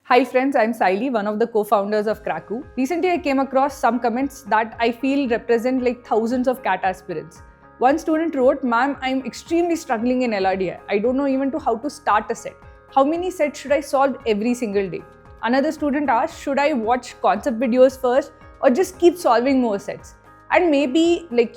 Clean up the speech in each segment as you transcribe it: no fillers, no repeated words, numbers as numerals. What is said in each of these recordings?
Hi friends, I'm Saili, one of the co-founders of Kraku. Recently I came across some comments that I feel represent like thousands of CAT aspirants. One student wrote, "Ma'am, I'm extremely struggling in LRDI. I don't know even how to start a set. How many sets should I solve every single day?" Another student asked, "Should I watch concept videos first or just keep solving more sets?" And maybe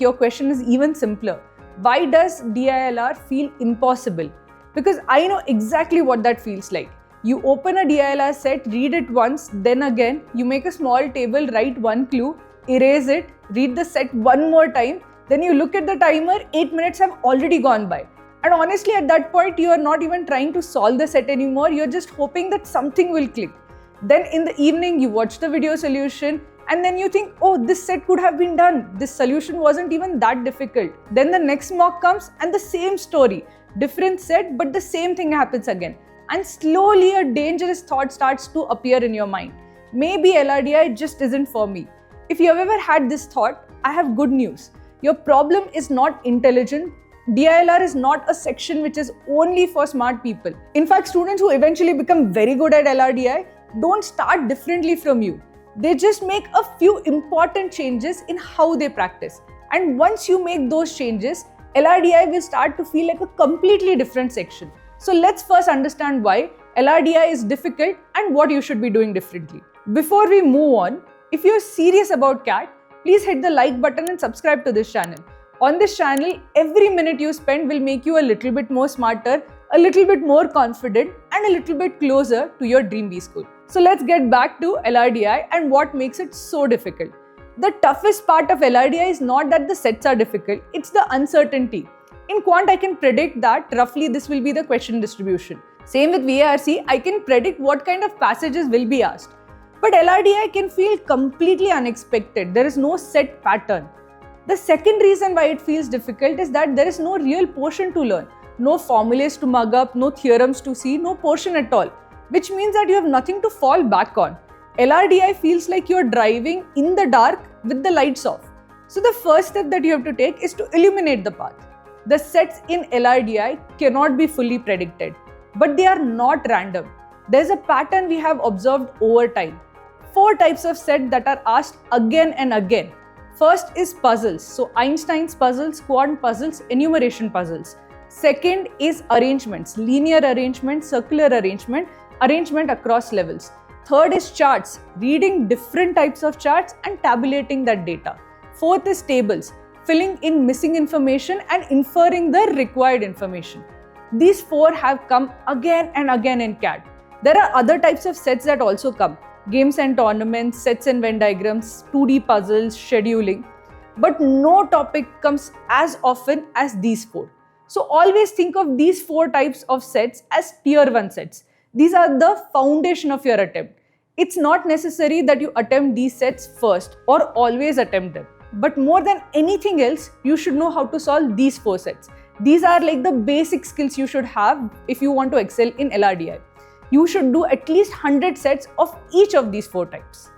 your question is even simpler. Why does DILR feel impossible? Because I know exactly what that feels like. You open a DILR set, read it once, then again, you make a small table, write one clue, erase it, read the set one more time, then you look at the timer, 8 minutes have already gone by. And honestly, at that point, you are not even trying to solve the set anymore, you're just hoping that something will click. Then in the evening, you watch the video solution, and then you think, oh, this set could have been done. This solution wasn't even that difficult. Then the next mock comes and the same story, different set, but the same thing happens again. And slowly a dangerous thought starts to appear in your mind. Maybe LRDI just isn't for me. If you have ever had this thought, I have good news. Your problem is not intelligent. DILR is not a section which is only for smart people. In fact, students who eventually become very good at LRDI don't start differently from you. They just make a few important changes in how they practice. And once you make those changes, LRDI will start to feel like a completely different section. So let's first understand why LRDI is difficult and what you should be doing differently. Before we move on, if you're serious about CAT, please hit the like button and subscribe to this channel. On this channel, every minute you spend will make you a little bit more smarter, a little bit more confident, and a little bit closer to your dream B school. So let's get back to LRDI and what makes it so difficult. The toughest part of LRDI is not that the sets are difficult, it's the uncertainty. In quant, I can predict that roughly this will be the question distribution. Same with VARC, I can predict what kind of passages will be asked. But LRDI can feel completely unexpected. There is no set pattern. The second reason why it feels difficult is that there is no real portion to learn. No formulas to mug up, no theorems to see, no portion at all. Which means that you have nothing to fall back on. LRDI feels like you're driving in the dark with the lights off. So the first step that you have to take is to illuminate the path. The sets in LRDI cannot be fully predicted, but they are not random. There's a pattern we have observed over time. 4 types of sets that are asked again and again. First is puzzles. So Einstein's puzzles, quant puzzles, enumeration puzzles. Second is arrangements, linear arrangement, circular arrangement, arrangement across levels. Third is charts, reading different types of charts and tabulating that data. Fourth is tables, filling in missing information and inferring the required information. These 4 have come again and again in CAT. There are other types of sets that also come. Games and tournaments, sets and Venn diagrams, 2D puzzles, scheduling. But no topic comes as often as these 4. So always think of these 4 types of sets as tier 1 sets. These are the foundation of your attempt. It's not necessary that you attempt these sets first or always attempt them. But more than anything else, you should know how to solve these 4 sets. These are like the basic skills you should have if you want to excel in LRDI. You should do at least 100 sets of each of these 4 types.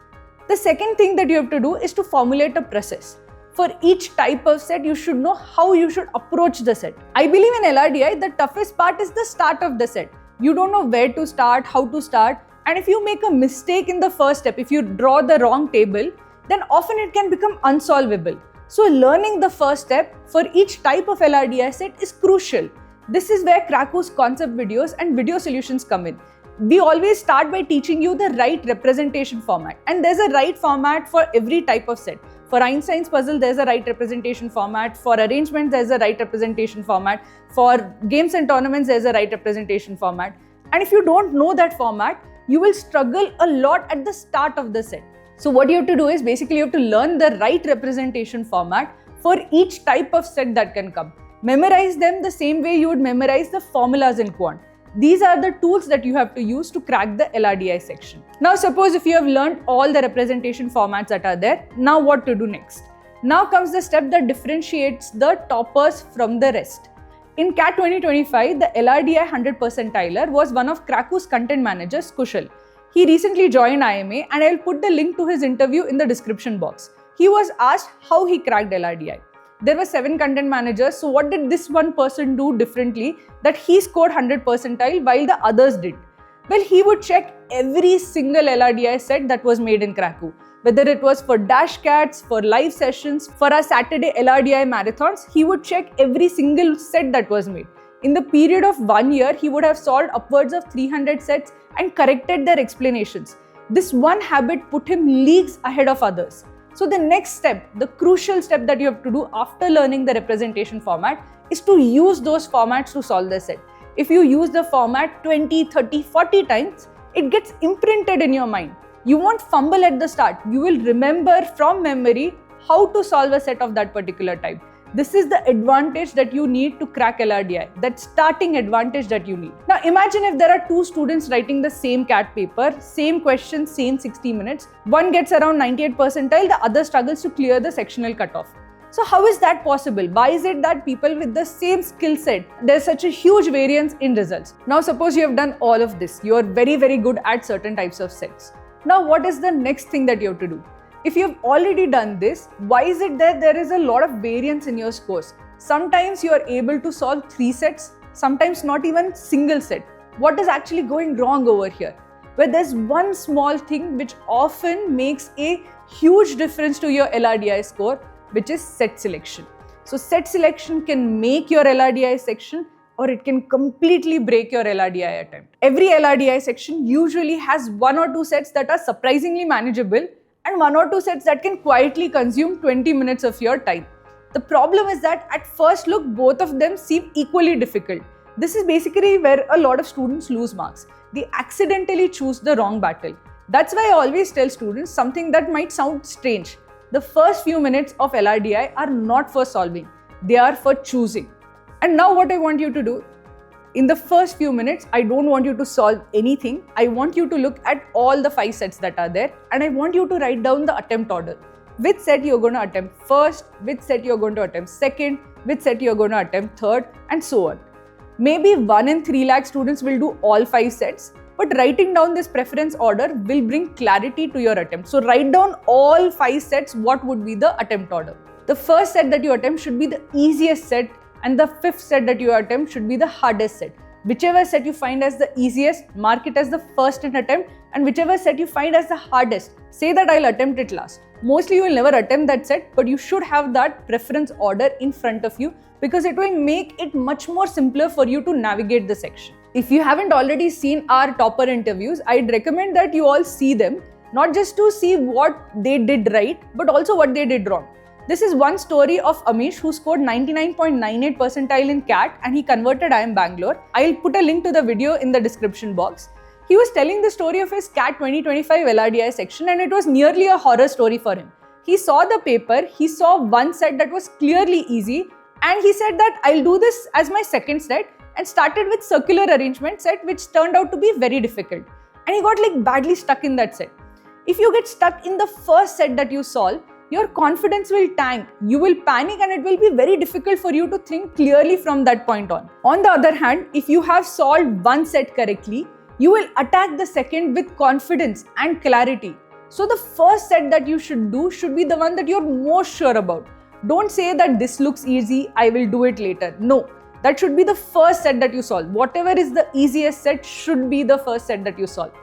The second thing that you have to do is to formulate a process. For each type of set, you should know how you should approach the set. I believe in LRDI, the toughest part is the start of the set. You don't know where to start, how to start, and if you make a mistake in the first step, if you draw the wrong table, then often it can become unsolvable. So learning the first step for each type of LRDI set is crucial. This is where Kraku's concept videos and video solutions come in. We always start by teaching you the right representation format, and there's a right format for every type of set. For Einstein's puzzle, there's a right representation format. For arrangements, there's a right representation format. For games and tournaments, there's a right representation format. And if you don't know that format, you will struggle a lot at the start of the set. So what you have to do is basically you have to learn the right representation format for each type of set that can come. Memorize them the same way you would memorize the formulas in quant. These are the tools that you have to use to crack the LRDI section. Now suppose if you have learned all the representation formats that are there, now what to do next? Now comes the step that differentiates the toppers from the rest. In CAT 2025, the LRDI 100 percentiler was one of Kraku's content managers, Kushal. He recently joined IMA and I'll put the link to his interview in the description box. He was asked how he cracked LRDI. There were 7 content managers, so what did this one person do differently that he scored 100 percentile while the others did? Well, he would check every single LRDI set that was made in Krakow. Whether it was for Dash Cats, for live sessions, for our Saturday LRDI marathons, he would check every single set that was made. In the period of 1 year, he would have solved upwards of 300 sets and corrected their explanations. This one habit put him leagues ahead of others. So the next step, the crucial step that you have to do after learning the representation format is to use those formats to solve the set. If you use the format 20, 30, 40 times, it gets imprinted in your mind. You won't fumble at the start. You will remember from memory how to solve a set of that particular type. This is the advantage that you need to crack LRDI, that starting advantage that you need. Now imagine if there are two students writing the same CAT paper, same question, same 60 minutes. One gets around 98 percentile, the other struggles to clear the sectional cutoff. So how is that possible? Why is it that people with the same skill set, there's such a huge variance in results? Now suppose you have done all of this. You are very, very good at certain types of sets. Now what is the next thing that you have to do? If you have already done this, why is it that there is a lot of variance in your scores? Sometimes you are able to solve 3 sets, sometimes not even single set. What is actually going wrong over here? Well, there's one small thing which often makes a huge difference to your LRDI score, which is set selection. So set selection can make your LRDI section or it can completely break your LRDI attempt. Every LRDI section usually has 1 or 2 sets that are surprisingly manageable and 1 or 2 sets that can quietly consume 20 minutes of your time. The problem is that at first look, both of them seem equally difficult. This is basically where a lot of students lose marks. They accidentally choose the wrong battle. That's why I always tell students something that might sound strange. The first few minutes of LRDI are not for solving, they are for choosing. And now what I want you to do, in the first few minutes, I don't want you to solve anything. I want you to look at all the 5 sets that are there and I want you to write down the attempt order. Which set you're going to attempt first, which set you're going to attempt second, which set you're going to attempt third, and so on. Maybe 1 in 3 lakh students will do all 5 sets, but writing down this preference order will bring clarity to your attempt. So write down all 5 sets, what would be the attempt order. The first set that you attempt should be the easiest set, and the 5th set that you attempt should be the hardest set. Whichever set you find as the easiest, mark it as the first in attempt, and whichever set you find as the hardest, say that I'll attempt it last. Mostly you will never attempt that set, but you should have that preference order in front of you because it will make it much more simpler for you to navigate the section. If you haven't already seen our topper interviews, I'd recommend that you all see them, not just to see what they did right, but also what they did wrong. This is one story of Amish who scored 99.98 percentile in CAT and he converted IIM Bangalore. I'll put a link to the video in the description box. He was telling the story of his CAT 2025 LRDI section and it was nearly a horror story for him. He saw the paper, he saw one set that was clearly easy and he said that I'll do this as my second set and started with circular arrangement set which turned out to be very difficult. And he got badly stuck in that set. If you get stuck in the first set that you solve, your confidence will tank, you will panic and it will be very difficult for you to think clearly from that point on. On the other hand, if you have solved one set correctly, you will attack the second with confidence and clarity. So the first set that you should do should be the one that you're most sure about. Don't say that this looks easy, I will do it later. No, that should be the first set that you solve. Whatever is the easiest set should be the first set that you solve.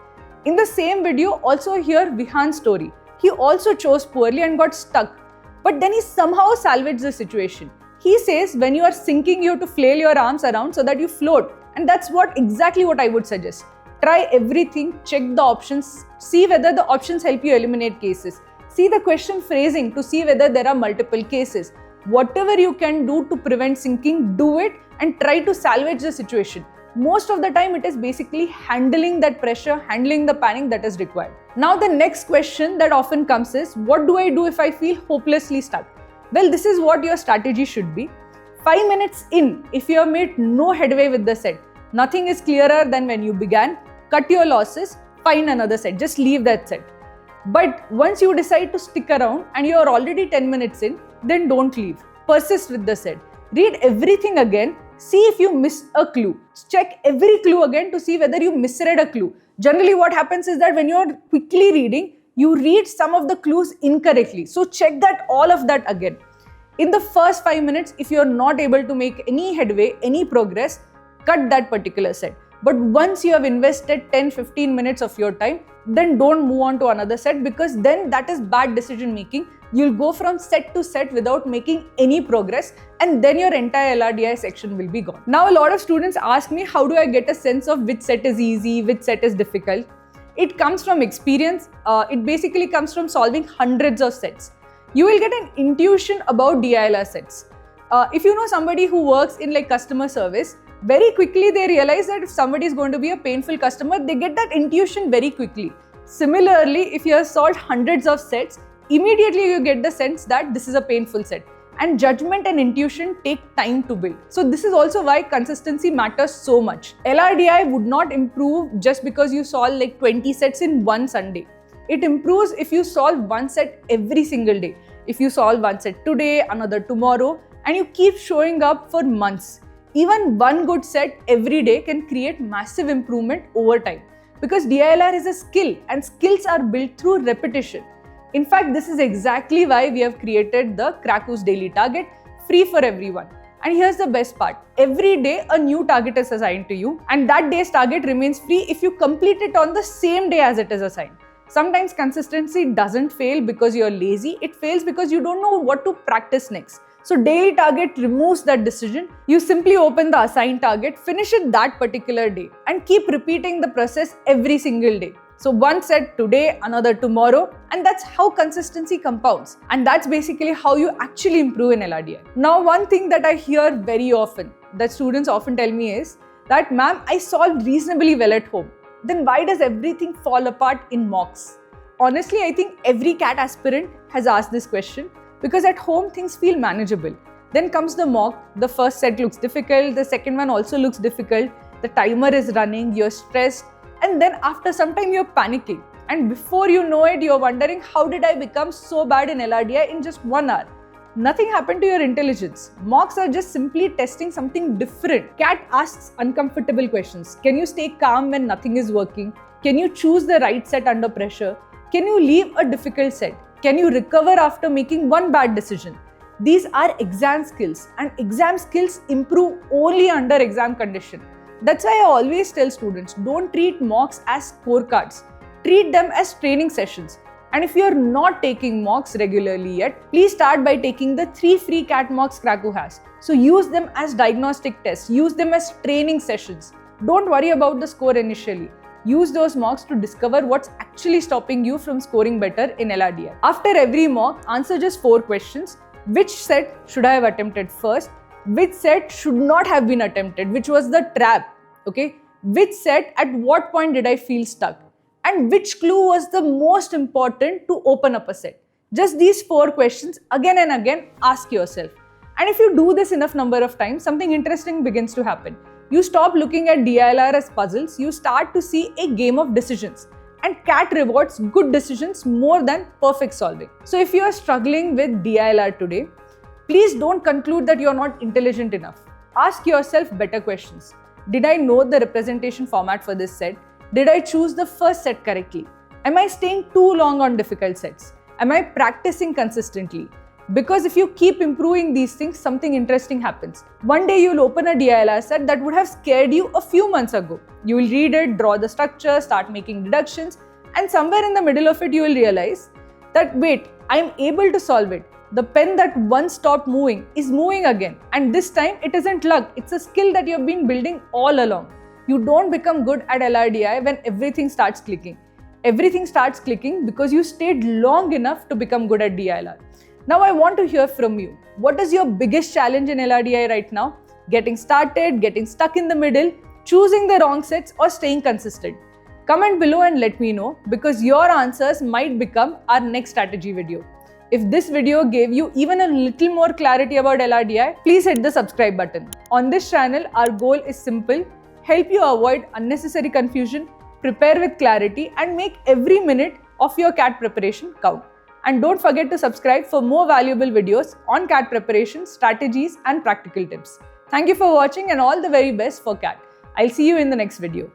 In the same video, also hear Vihan's story. He also chose poorly and got stuck, but then he somehow salvaged the situation. He says when you are sinking, you have to flail your arms around so that you float, and that's exactly what I would suggest. Try everything, check the options, see whether the options help you eliminate cases. See the question phrasing to see whether there are multiple cases. Whatever you can do to prevent sinking, do it and try to salvage the situation. Most of the time it is basically handling that pressure, handling the panic that is required. Now the next question that often comes is, what do I do if I feel hopelessly stuck? Well, this is what your strategy should be. 5 minutes in, if you have made no headway with the set, nothing is clearer than when you began, cut your losses, find another set, just leave that set. But once you decide to stick around and you are already 10 minutes in, then don't leave. Persist with the set. Read everything again. See if you missed a clue. Check every clue again to see whether you misread a clue. Generally what happens is that when you are quickly reading, you read some of the clues incorrectly. So check all of that again. In the first 5 minutes, if you are not able to make any headway, any progress, cut that particular set. But once you have invested 10-15 minutes of your time, then don't move on to another set, because then that is bad decision making. You'll go from set to set without making any progress, and then your entire LRDI section will be gone. Now, a lot of students ask me, how do I get a sense of which set is easy, which set is difficult? It comes from experience. It basically comes from solving hundreds of sets. You will get an intuition about DILR sets. If you know somebody who works in like customer service, very quickly they realize that if somebody is going to be a painful customer, they get that intuition very quickly. Similarly, if you have solved hundreds of sets, immediately you get the sense that this is a painful set. And judgment and intuition take time to build. So this is also why consistency matters so much. LRDI would not improve just because you solve like 20 sets in one Sunday. It improves if you solve one set every single day. If you solve one set today, another tomorrow, and you keep showing up for months. Even one good set every day can create massive improvement over time. Because DILR is a skill, and skills are built through repetition. In fact, this is exactly why we have created the Kraku's Daily Target, free for everyone. And here's the best part. Every day, a new target is assigned to you, and that day's target remains free if you complete it on the same day as it is assigned. Sometimes consistency doesn't fail because you're lazy. It fails because you don't know what to practice next. So daily target removes that decision. You simply open the assigned target, finish it that particular day, and keep repeating the process every single day. So one set today, another tomorrow, and that's how consistency compounds. And that's basically how you actually improve in LRDI. Now, one thing that I hear very often, that students often tell me is that, ma'am, I solved reasonably well at home. Then why does everything fall apart in mocks? Honestly, I think every CAT aspirant has asked this question, because at home things feel manageable. Then comes the mock, the first set looks difficult, the second one also looks difficult, the timer is running, you're stressed, and then after some time you're panicking. And before you know it, you're wondering, how did I become so bad in LRDI in just 1 hour? Nothing happened to your intelligence. Mocks are just simply testing something different. CAT asks uncomfortable questions. Can you stay calm when nothing is working? Can you choose the right set under pressure? Can you leave a difficult set? Can you recover after making one bad decision? These are exam skills, and exam skills improve only under exam condition. That's why I always tell students, don't treat mocks as scorecards. Treat them as training sessions. And if you're not taking mocks regularly yet, please start by taking the 3 free CAT mocks Kraku has. So use them as diagnostic tests, use them as training sessions. Don't worry about the score initially. Use those mocks to discover what's actually stopping you from scoring better in LRDI. After every mock, answer just 4 questions. Which set should I have attempted first? Which set should not have been attempted? Which was the trap? Okay. Which set, at what point did I feel stuck? And which clue was the most important to open up a set? Just these 4 questions again and again ask yourself. And if you do this enough number of times, something interesting begins to happen. You stop looking at DILR as puzzles, you start to see a game of decisions. And CAT rewards good decisions more than perfect solving. So if you are struggling with DILR today, please don't conclude that you are not intelligent enough. Ask yourself better questions. Did I know the representation format for this set? Did I choose the first set correctly? Am I staying too long on difficult sets? Am I practicing consistently? Because if you keep improving these things, something interesting happens. One day you'll open a DILR set that would have scared you a few months ago. You will read it, draw the structure, start making deductions, and somewhere in the middle of it you will realize that, wait, I am able to solve it. The pen that once stopped moving is moving again. And this time it isn't luck, it's a skill that you have been building all along. You don't become good at LRDI when everything starts clicking. Everything starts clicking because you stayed long enough to become good at DILR. Now I want to hear from you. What is your biggest challenge in LRDI right now? Getting started, getting stuck in the middle, choosing the wrong sets, or staying consistent? Comment below and let me know, because your answers might become our next strategy video. If this video gave you even a little more clarity about LRDI, please hit the subscribe button. On this channel, our goal is simple: help you avoid unnecessary confusion, prepare with clarity, and make every minute of your CAT preparation count. And don't forget to subscribe for more valuable videos on CAT preparation, strategies, and practical tips. Thank you for watching, and all the very best for CAT. I'll see you in the next video.